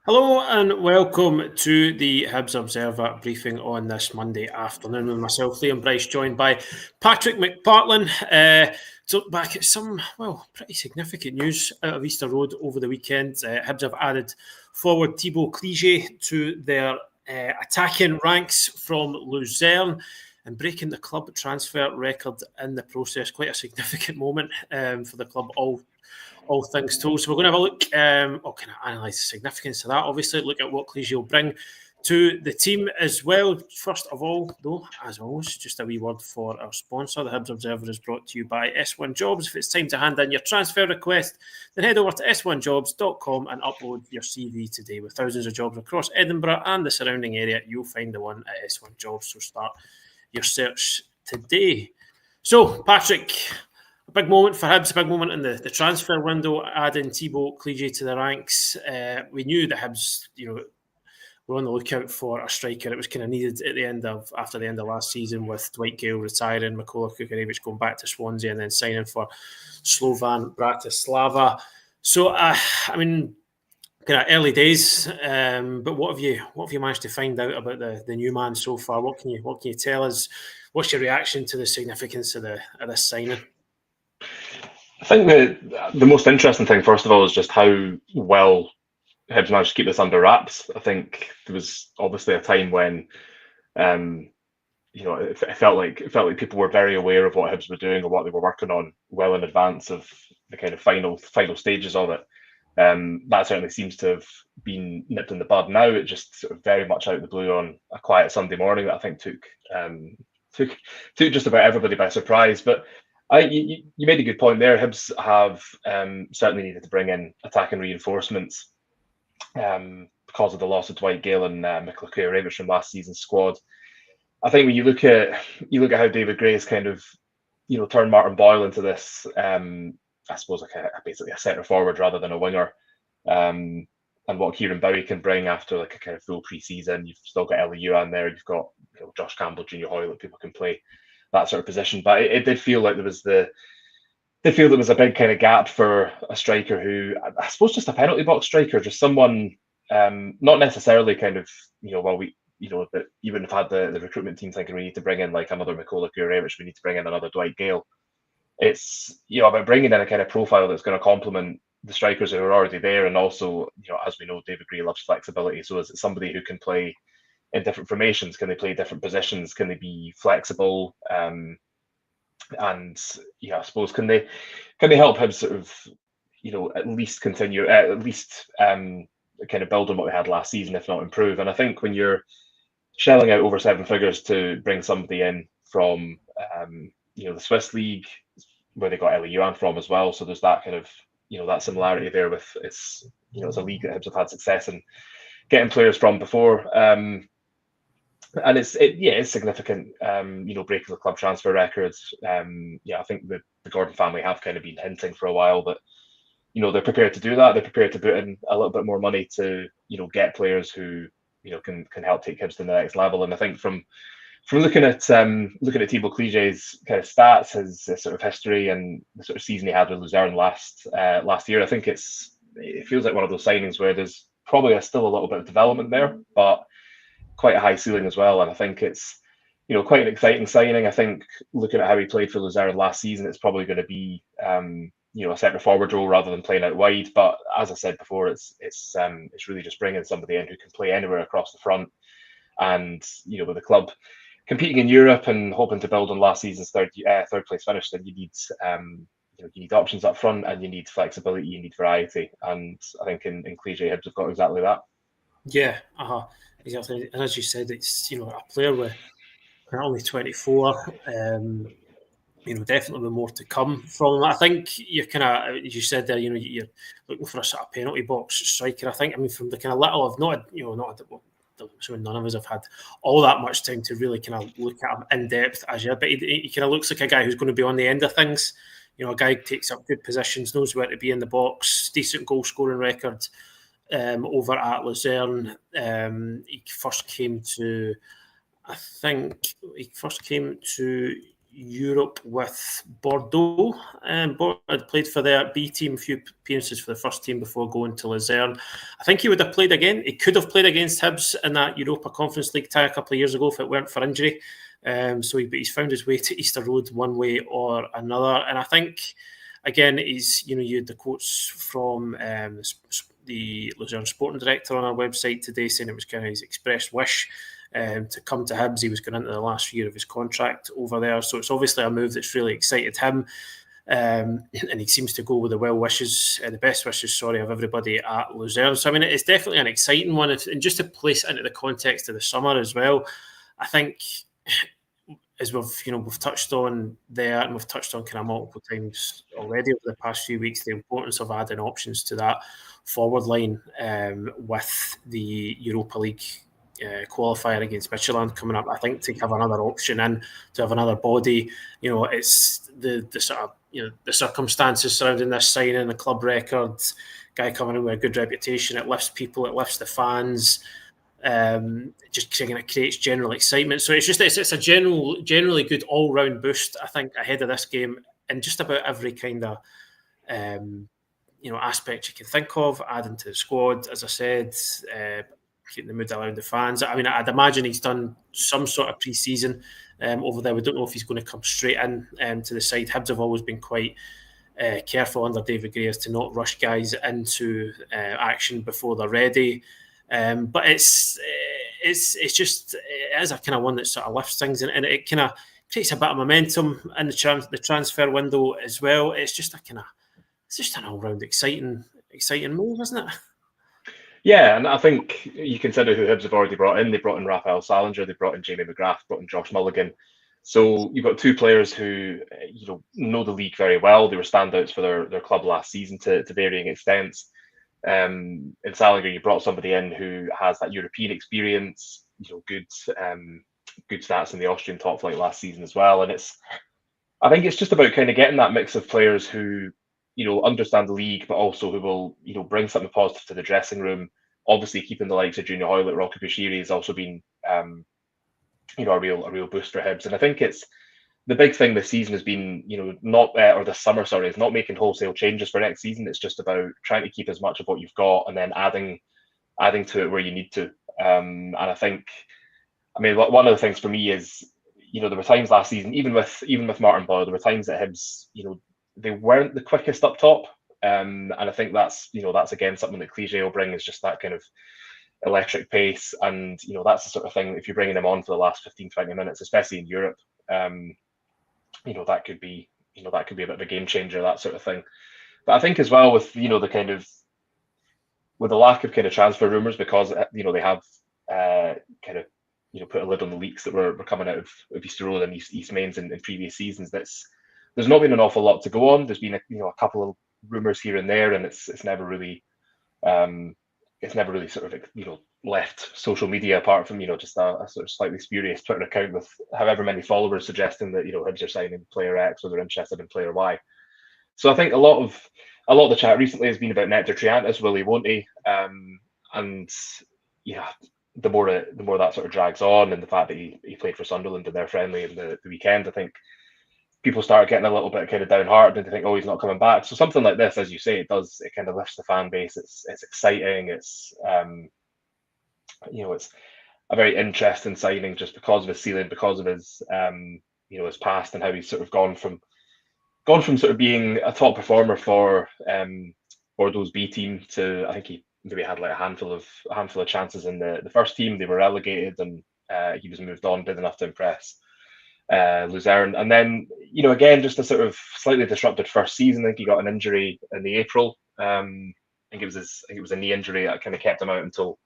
Hello and welcome to the Hibs Observer briefing on this Monday afternoon with myself, Liam Bryce, joined by Patrick McPartlin. To look back at some, pretty significant news out of Easter Road over the weekend. Hibs have added forward Thibault Klidje to their attacking ranks from Luzerne and breaking the club transfer record in the process. Quite a significant moment for the club, all things told. So we're going to have a look, kind of analyse the significance of that. Obviously, look at what Klidje will bring to the team as well. First of all, though, as always, just a wee word for our sponsor. The Hibs Observer is brought to you by S1 Jobs. If it's time to hand in your transfer request, then head over to s1jobs.com and upload your CV today. With thousands of jobs across Edinburgh and the surrounding area, you'll find the one at S1 Jobs. So start your search today. So, Patrick, a big moment for Hibs, a big moment in the transfer window, adding Thibault Klidje to the ranks. We knew that Hibs, were on the lookout for a striker. It was kind of needed after the end of last season, with Dwight Gale retiring, Mikola Kukarevich going back to Swansea, and then signing for Slovan Bratislava. So, kind of early days. But what have you managed to find out about the new man so far? What can you tell us? What's your reaction to the significance of this signing? I think the most interesting thing, first of all, is just how well Hibs managed to keep this under wraps. I think there was obviously a time when, it felt like people were very aware of what Hibs were doing or what they were working on well in advance of the kind of final stages of it. That certainly seems to have been nipped in the bud now. It just sort of very much out of the blue on a quiet Sunday morning that I think took just about everybody by surprise. But you made a good point there. Hibs have certainly needed to bring in attacking reinforcements because of the loss of Dwight Gale and Mikola Kukarevich from last season's squad. I think when you look at how David Gray has kind of turned Martin Boyle into this, I suppose basically a centre forward rather than a winger, and what Kieran Bowie can bring after like a kind of full pre-season. You've still got Ellie Yuan there. You've got Josh Campbell, Junior Hoylett, people can play that sort of position. But it did feel like there was a big kind of gap for a striker who, I suppose, just a penalty box striker, just someone not necessarily kind of that you wouldn't have had the recruitment team thinking we need to bring in like another Mikola Kukarevich, we need to bring in another Dwight Gale. It's about bringing in a kind of profile that's going to complement the strikers who are already there, and also as we know, David Gray loves flexibility. So is it somebody who can play in different formations? Can they play different positions? Can they be flexible? And I suppose can they help him sort of at least continue, kind of build on what we had last season, if not improve. And I think when you're shelling out over 7 figures to bring somebody in from the Swiss league, where they got Ellie Yuan from as well, so there's that kind of that similarity there with it's a league that Hibs have had success in getting players from before. And it's significant, breaking the club transfer records. I think the Gordon family have kind of been hinting for a while that, they're prepared to do that. They're prepared to put in a little bit more money to, get players who, can help take Hibs to the next level. And I think from looking at Thibault Klidje's kind of stats, his sort of history, and the sort of season he had with Luzerne last year, I think it feels like one of those signings where there's probably still a little bit of development there, but quite a high ceiling as well. And I think it's quite an exciting signing. I think looking at how he played for Luzerne last season, it's probably going to be a centre forward role rather than playing out wide. But as I said before, it's really just bringing somebody in who can play anywhere across the front. And with the club competing in Europe and hoping to build on last season's third place finish, then you need options up front, and you need flexibility, you need variety. And I think in Klidje, Hibs have got exactly that. Yeah, exactly. And as you said, it's a player with only 24. Definitely more to come from him. I think you're kind of, as you said there, you're looking for a sort of penalty box striker. I think, from the kind of little of so none of us have had all that much time to really kind of look at him in depth as yet. But he kind of looks like a guy who's going to be on the end of things. A guy who takes up good positions, knows where to be in the box, decent goal scoring record over at Luzerne. He first came to Europe with Bordeaux. Had played for their B team, a few appearances for the first team before going to Luzerne. I think he would have played again. He could have played against Hibs in that Europa Conference League tie a couple of years ago if it weren't for injury. But he's found his way to Easter Road one way or another. And I think, again, you had the quotes from the Luzerne sporting director on our website today saying it was kind of his expressed wish to come to Hibs. He was going into the last year of his contract over there. So it's obviously a move that's really excited him. And he seems to go with the the best wishes, of everybody at Luzerne. So, I mean, it's definitely an exciting one. And just to place it into the context of the summer as well, I think, as we've touched on there, and we've touched on kind of multiple times already over the past few weeks, the importance of adding options to that forward line with the Europa League qualifier against Midtjylland coming up. I think to have another option in, to have another body, it's the sort of the circumstances surrounding this signing, the club record, guy coming in with a good reputation. It lifts people, it lifts the fans. Just kind of creates general excitement. So it's a generally good all-round boost, I think, ahead of this game in just about every kind of aspect you can think of. Adding to the squad, as I said, keeping the mood around the fans. I mean, I'd imagine he's done some sort of pre-season over there. We don't know if he's going to come straight in to the side. Hibs have always been quite careful under David Grayers to not rush guys into action before they're ready. But it's just, it is a kind of one that sort of lifts things, and it kind of creates a bit of momentum in the transfer window as well. It's just an all round exciting move, isn't it? Yeah, and I think you consider who Hibs have already brought in. They brought in Raphael Salinger, they brought in Jamie McGrath, brought in Josh Mulligan. So you've got two players who know the league very well. They were standouts for their club last season to varying extents. In Salinger, you brought somebody in who has that European experience, good stats in the Austrian top flight last season as well. And I think it's just about kind of getting that mix of players who understand the league, but also who will bring something positive to the dressing room. Obviously, keeping the likes of Junior Hoylett, Rocky Bushiri has also been a real boost for Hibs. And I think it's the big thing this season has been, or this summer, sorry, is not making wholesale changes for next season. It's just about trying to keep as much of what you've got and then adding to it where you need to. And I think, one of the things for me is, there were times last season, even with Martin Boyle, there were times that Hibs, they weren't the quickest up top. And I think that's again something that Klidje will bring, is just that kind of electric pace. And, that's the sort of thing, if you're bringing him on for the last 15, 20 minutes, especially in Europe, that could be a bit of a game changer, that sort of thing. But I think as well with with the lack of kind of transfer rumours, because they have put a lid on the leaks that were coming out of Easter Road and East Mains in previous seasons. There's not been an awful lot to go on. There's been a couple of rumours here and there, and it's never really sort of left social media, apart from just a sort of slightly spurious Twitter account with however many followers suggesting that Hibs are signing player X or they're interested in player Y. So I think a lot of the chat recently has been about Nectar Triantis, will he, won't he? And yeah, the more that sort of drags on, and the fact that he played for Sunderland in their friendly in the weekend, I think people start getting a little bit kind of downhearted and they think, oh, he's not coming back. So something like this, as you say, it kind of lifts the fan base. It's exciting. It's it's a very interesting signing just because of his ceiling, because of his his past, and how he's sort of gone from sort of being a top performer for Bordeaux's B team to, I think he maybe had like a handful of chances in the first team. They were relegated, and he was moved on, did enough to impress Luzerne. And then again, just a sort of slightly disrupted first season. I think he got an injury in the April. I think it was a knee injury that kind of kept him out until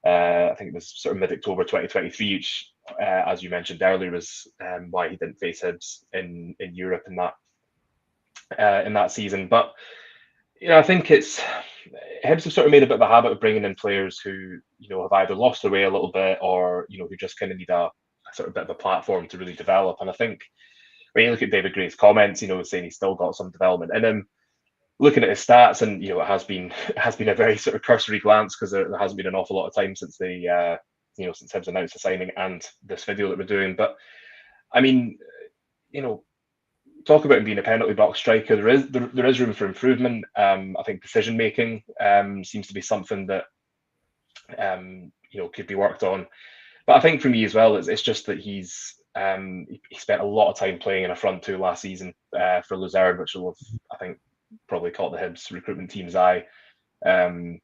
I think it was sort of mid-October 2023, which, as you mentioned earlier, was why he didn't face Hibs in Europe in that season. But I think Hibs have sort of made a bit of a habit of bringing in players who have either lost their way a little bit, or who just kind of need a sort of bit of a platform to really develop. And I think when you look at David Gray's comments, saying he's still got some development in him, looking at his stats, and it has been a very sort of cursory glance, because there hasn't been an awful lot of time since since Hibs announced the signing and this video that we're doing. But I mean, talk about him being a penalty box striker. There is room for improvement. I think decision making seems to be something that could be worked on. But I think for me as well, it's just that he spent a lot of time playing in a front two last season for Luzern, which will have, I think, probably caught the Hibs recruitment team's eye. And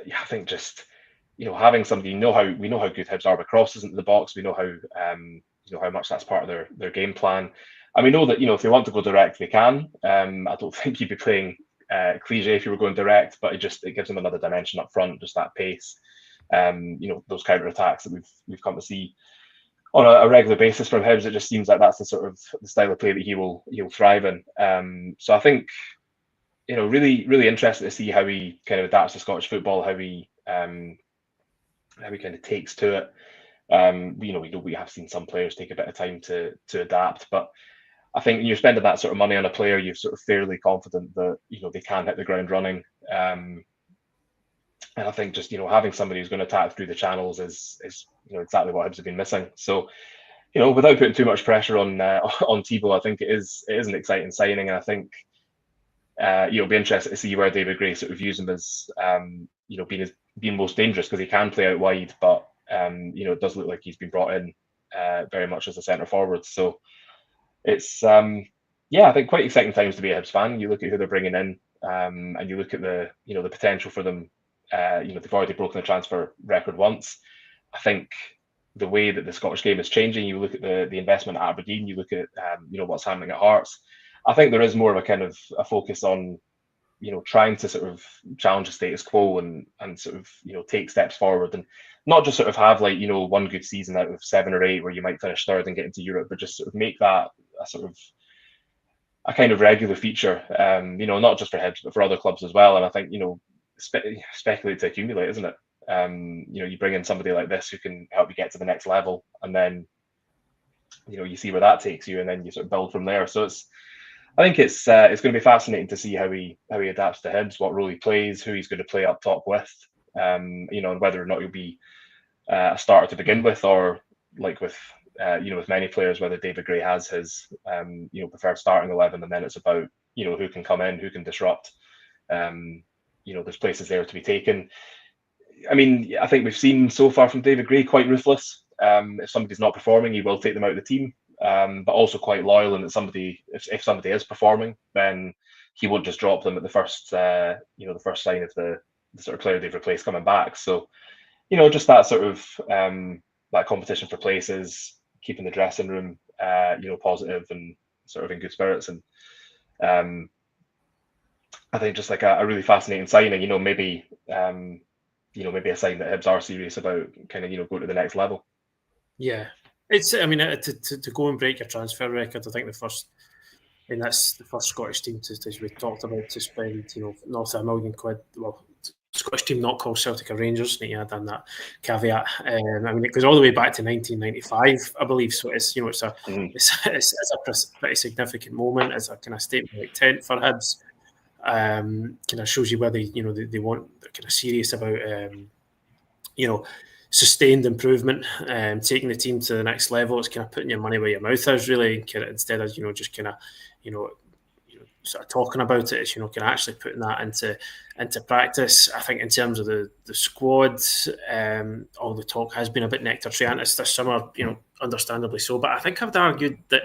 yeah, I think just having somebody, we know how good Hibs are with crosses into the box. We know how much that's part of their game plan. And we know that if they want to go direct, they can. I don't think you'd be playing Klidje if you were going direct, but it gives them another dimension up front, just that pace. Those counter attacks that we've come to see on a regular basis from Hibs. It just seems like that's the sort of the style of play that he'll thrive in. So I think really really interested to see how he kind of adapts to Scottish football, how he kind of takes to it. We have seen some players take a bit of time to adapt, but I think when you're spending that sort of money on a player, you're sort of fairly confident that they can hit the ground running. And I think just having somebody who's going to attack through the channels is exactly what Hibs have been missing. So without putting too much pressure on Thibault, I think it is an exciting signing, and I think it'll be interesting to see where David Gray sort of views him as being most dangerous, because he can play out wide, but it does look like he's been brought in very much as a centre forward. So it's I think quite exciting times to be a Hibs fan. You look at who they're bringing in, and you look at the the potential for them. They've already broken the transfer record once. I think the way that the Scottish game is changing, you look at the investment at Aberdeen, you look at what's happening at Hearts. I think there is more of a kind of a focus on trying to sort of challenge the status quo and sort of take steps forward, and not just sort of have like one good season out of 7 or 8 where you might finish third and get into Europe, but just sort of make that a kind of regular feature. Not just for Hibs but for other clubs as well. And I think speculate to accumulate, isn't it? You bring in somebody like this who can help you get to the next level, and then you see where that takes you, and then you sort of build from there. So I think it's going to be fascinating to see how he adapts to Hibs, what role he plays, who he's going to play up top with, and whether or not he'll be a starter to begin with, or like with with many players, whether David Gray has his preferred starting 11, and then it's about who can come in, who can disrupt. There's places there to be taken. I mean, I think we've seen so far from David Gray quite ruthless. If somebody's not performing, he will take them out of the team, but also quite loyal. And that if somebody is performing, then he won't just drop them at the first, the first sign of the sort of player they've replaced coming back. So, just that sort of that competition for places, keeping the dressing room, positive and sort of in good spirits, and I think just like a really fascinating signing. Maybe a sign that Hibs are serious about kind of going to the next level. Yeah, it's. I mean, to go and break your transfer record, I think that's the first Scottish team as we talked about, to spend north of £1 million. Well, Scottish team not called Celtic or Rangers. Need to add in that caveat. I mean, it goes all the way back to 1995, I believe. So it's it's a pretty significant moment. It's a kind of statement of intent for Hibs. Kind of shows you where they want, they're kind of serious about sustained improvement, taking the team to the next level. It's kind of putting your money where your mouth is, really, instead of just kind of sort of talking about it. It's kind of actually putting that into practice. I think in terms of the squad, all the talk has been a bit nectar triantis this summer, understandably so. But I think I've argued that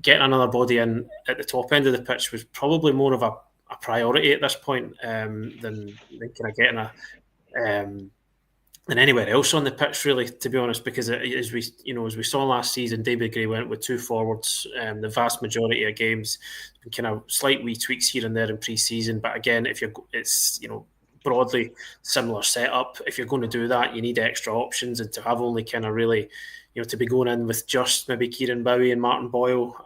getting another body in at the top end of the pitch was probably more of a priority at this point than kind of getting than anywhere else on the pitch, really, to be honest. Because as we saw last season, David Gray went with 2 forwards. The vast majority of games, kind of slight wee tweaks here and there in pre-season. But again, it's broadly similar setup. If you're going to do that, you need extra options, and to have only kind of really, to be going in with just maybe Kieran Bowie and Martin Boyle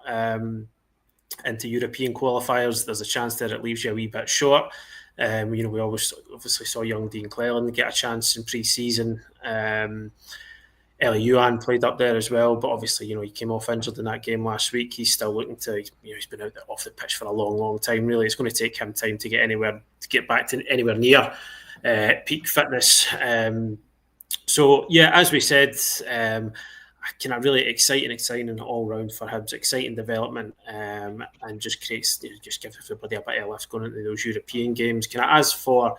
into European qualifiers, there's a chance that it leaves you a wee bit short. We always obviously saw young Dean Cleland get a chance in pre-season. Ellie Yuan played up there as well, but obviously, he came off injured in that game last week. He's still looking to, he's been off the pitch for a long, long time, really. It's going to take him time to get back to anywhere near peak fitness. So, yeah, as we said, I kind of really exciting signing all round for Hibs, exciting development, and just gives everybody a bit of lift going into those European games. Kind of as for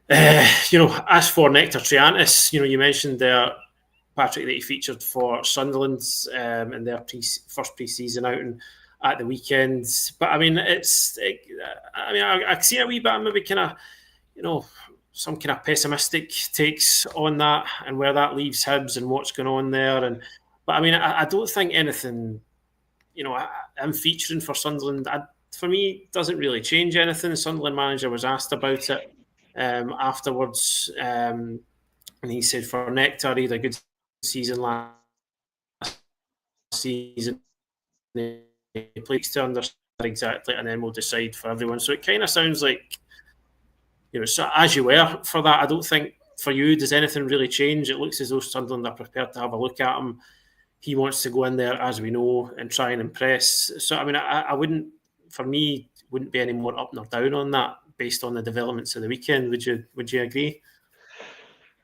Nectar Triantis, you mentioned there, Patrick, that he featured for Sunderland in their first pre-season outing at the weekend. But I mean, I see a wee bit of maybe kind of, some kind of pessimistic takes on that and where that leaves Hibs and what's going on there. But I mean, I don't think anything, him featuring for Sunderland, for me, doesn't really change anything. The Sunderland manager was asked about it afterwards, and he said for Nectar, he had a good season last season. He plays to understand exactly, and then we'll decide for everyone. So it kind of sounds like, so as you were for that, I don't think for you, does anything really change? It looks as though Sunderland are prepared to have a look at him. He wants to go in there, as we know, and try and impress. So, I mean, I wouldn't, for me, wouldn't be any more up nor down on that based on the developments of the weekend. Would you agree?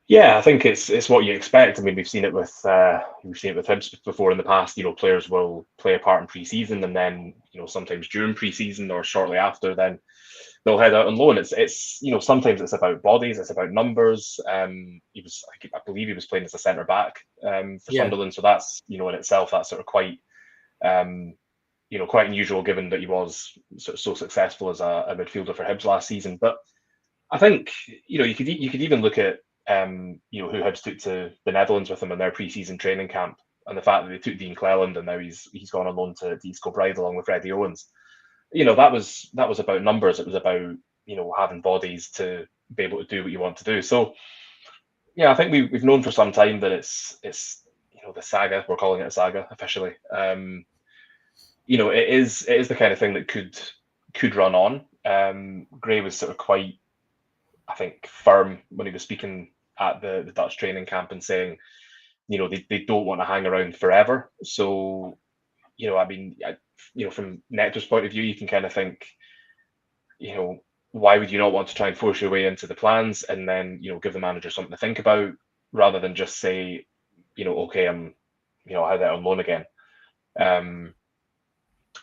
Yeah, I think it's what you expect. I mean, we've seen it with Hibs before in the past. Players will play a part in pre-season, and then sometimes during pre-season or shortly after, then they'll head out on loan. It's sometimes it's about bodies, it's about numbers. I believe he was playing as a centre back for Sunderland, so that's in itself that's sort of quite quite unusual given that he was so successful as a midfielder for Hibs last season. But I think you could even look at who Hibs took to the Netherlands with him in their pre-season training camp, and the fact that they took Dean Cleland and now he's gone on loan to East Kilbride along with Freddie Owens. That was about numbers. It was about having bodies to be able to do what you want to do. So yeah, I think we've known for some time that it's the saga. We're calling it a saga officially. It is the kind of thing that could run on. Gray was sort of quite, I think, firm when he was speaking at the Dutch training camp and saying, they don't want to hang around forever. So, I mean, from Nectar's point of view, you can kind of think, why would you not want to try and force your way into the plans and then, give the manager something to think about rather than just say, okay, I'll head out on loan again.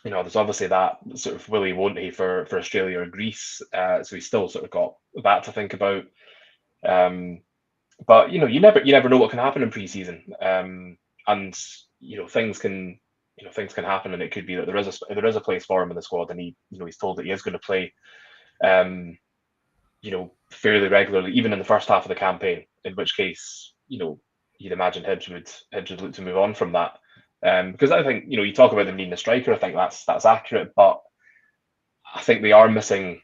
There's obviously that sort of will he, won't he for Australia or Greece. So he's still sort of got that to think about. But you never know what can happen in pre-season. And things can happen, and it could be that there is a place for him in the squad, and he's told that he is going to play fairly regularly, even in the first half of the campaign, in which case, you'd imagine Hibs would look to move on from that. Because I think, you talk about them needing a striker, I think that's accurate, but I think they are missing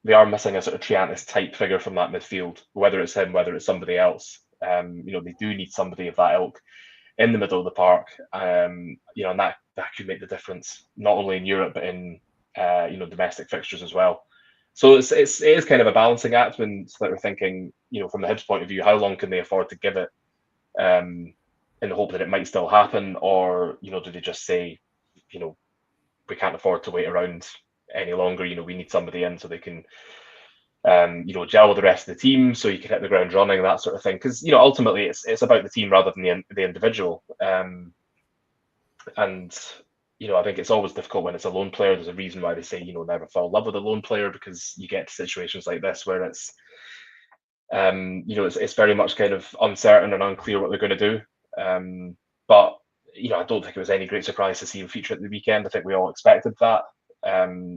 a sort of Triantis type figure from that midfield, whether it's him, whether it's somebody else. They do need somebody of that ilk in the middle of the park, and that could make the difference, not only in Europe, but in domestic fixtures as well. So it is kind of a balancing act when we're thinking, from the Hibs point of view, how long can they afford to give it, in the hope that it might still happen, or do they just say, we can't afford to wait around any longer. We need somebody in so they can, gel with the rest of the team, so you can hit the ground running, that sort of thing. Because ultimately it's about the team rather than the individual. And I think it's always difficult when it's a lone player. There's a reason why they say never fall in love with a lone player, because you get to situations like this where it's it's very much kind of uncertain and unclear what they're going to do. But I don't think it was any great surprise to see him feature at the weekend. I think we all expected that.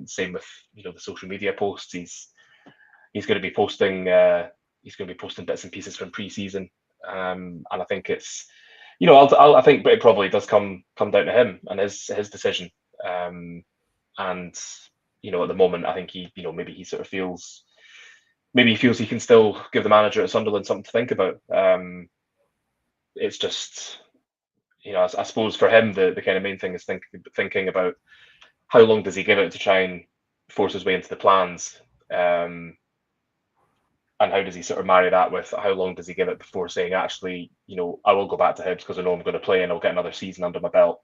Same with the social media posts. He's going to be posting bits and pieces from pre-season, and I think it's I think it probably does come down to him and his decision. And at the moment, I think he maybe he sort of feels he can still give the manager at Sunderland something to think about. It's just I suppose for him the kind of main thing is thinking about how long does he give it to try and force his way into the plans, and how does he sort of marry that with how long does he give it before saying, actually, I will go back to Hibs because I know I'm going to play and I'll get another season under my belt.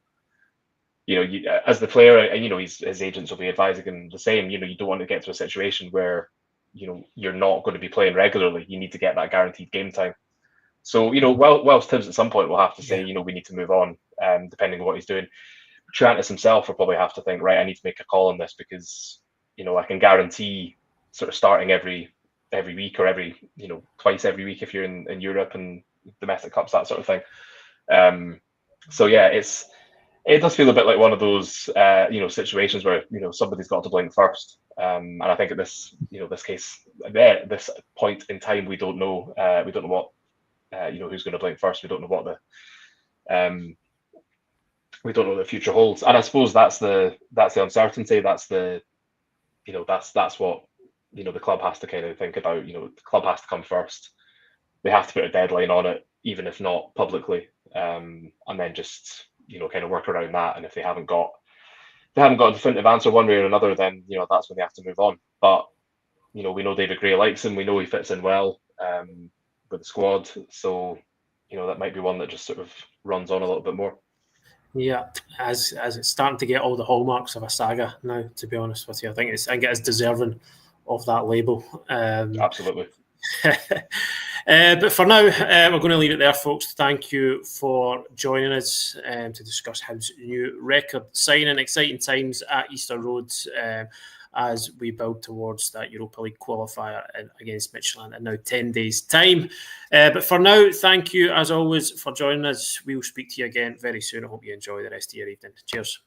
As the player, and his agents will be advising him the same. You don't want to get to a situation where you're not going to be playing regularly. You need to get that guaranteed game time. So, whilst Hibs at some point will have to say, we need to move on, depending on what he's doing, Triantis himself will probably have to think, right, I need to make a call on this because, I can guarantee sort of starting every week or twice every week if you're in Europe and domestic cups, that sort of thing. So yeah, it does feel a bit like one of those situations where somebody's got to blink first. And I think at this case, at this point in time, we don't know what who's going to blink first. We don't know what the future holds. And I suppose that's the uncertainty. That's that's what the club has to kind of think about. The club has to come first. They have to put a deadline on it, even if not publicly, and then just kind of work around that. And if they haven't got a definitive answer one way or another, then that's when they have to move on. But we know David Gray likes him. We know he fits in well with the squad. So that might be one that just sort of runs on a little bit more. Yeah, as it's starting to get all the hallmarks of a saga now, to be honest with you. I think it is deserving of that label. Absolutely. But for now, we're going to leave it there, folks. Thank you for joining us to discuss Hibs' new record signing. Exciting times at Easter Road as we build towards that Europa League qualifier against Midtjylland in now 10 days' time. But for now, thank you, as always, for joining us. We will speak to you again very soon. I hope you enjoy the rest of your evening. Cheers.